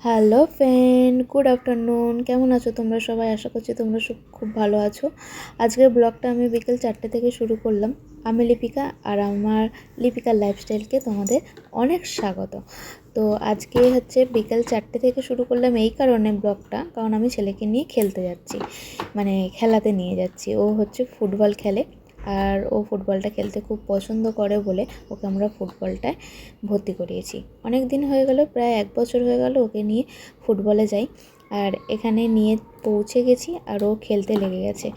Hello friend, good afternoon. কেমন আছো তোমরা সবাই? আশা করছি তোমরা সব খুব ভালো আছো। আজকের ব্লগটা আমি বিকেল 4টে থেকে শুরু করলাম। আমি লিপিকা, আর আমার লিপিকার লাইফস্টাইলকে তোমাদের অনেক স্বাগত। তো আজকে হচ্ছে বিকেল 4টে থেকে শুরু করলাম এই কারণে ব্লগটা, কারণ আমি ছেলেকে নিয়ে খেলতে যাচ্ছি, মানে খেলাতে নিয়ে যাচ্ছি। ও হচ্ছে ফুটবল খেলে, আর ও ফুটবলটা খেলতে খুব পছন্দ করে বলে ওকে আমরা ফুটবলটায় ভর্তি করিয়েছি। অনেক দিন হয়ে গেল, প্রায় 1 বছর হয়ে গেল ওকে নিয়ে ফুটবলে যাই। আর এখানে নিয়ে পৌঁছে গেছি, আর ও খেলতে লেগে গেছে।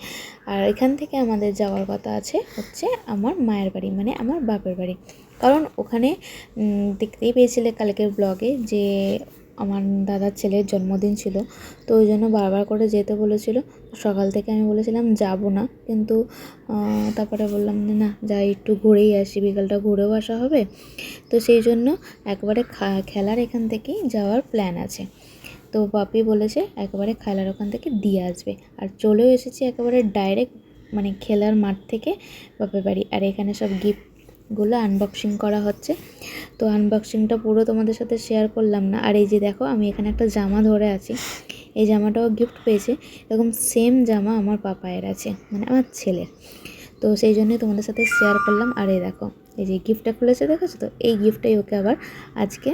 আর এখান থেকে আমাদের যাওয়ার কথা আছে হচ্ছে আমার মায়ের বাড়ি, মানে আমার বাপের বাড়ি। কারণ ওখানে দেখতেই পেয়েছিলে কালকের ব্লগে যে আমার দাদার ছেলের জন্মদিন ছিল, তো ওই জন্য বারবার করে যেতে বলেছিল। সকাল থেকে আমি বলেছিলাম যাব না, কিন্তু তারপরে বললাম না, যাই একটু ঘুরেই আসি, বিকালটা ঘুরেও আসা হবে। তো সেই জন্য একবারে খেলার এখান থেকেই যাওয়ার প্ল্যান আছে। তো বাপি বলেছে একেবারে খেলার ওখান থেকে দিয়ে আসবে, আর চলেও এসেছি একেবারে ডাইরেক্ট, মানে খেলার মাঠ থেকে বাপের বাড়ি। আর এখানে সব গিফটগুলো আনবক্সিং করা হচ্ছে। তো আনবক্সিংটা পুরো তোমাদের সাথে শেয়ার করলাম না। আর এই যে দেখো, আমি এখানে একটা জামা ধরে আছি, এই জামাটাও গিফট পেয়েছে। এরকম সেম জামা আমার পাপায়ের আছে, মানে আমার ছেলের। তো সেই জন্যই তোমাদের সাথে শেয়ার করলাম। আর এই দেখো, এই যে গিফটটা খুলেছে, দেখেছো তো? এই গিফটটাই ওকে আবার আজকে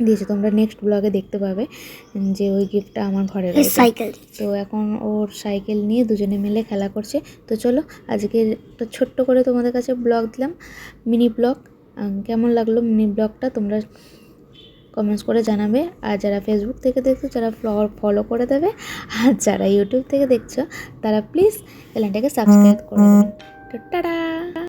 দিয়েছে। তোমরা নেক্সট ব্লগে দেখতে পাবে যে ওই গিফটটা আমার ঘরে রয়েছে। সাইকেল। তো এখন ওর সাইকেল নিয়ে দুজনে মিলে খেলা করছে। তো চলো, আজকে একটা ছোট্ট করে তোমাদের কাছে ব্লগ দিলাম, মিনি ব্লগ। কেমন লাগলো মিনি ব্লগটা তোমরা কমেন্টস করে জানাবে। আর যারা ফেসবুক থেকে দেখছো যারা ফলো করে দেবে, আর যারা ইউটিউব থেকে দেখছো তারা প্লিজ চ্যানেলটাকে সাবস্ক্রাইব করে দেবে। তো টাটা।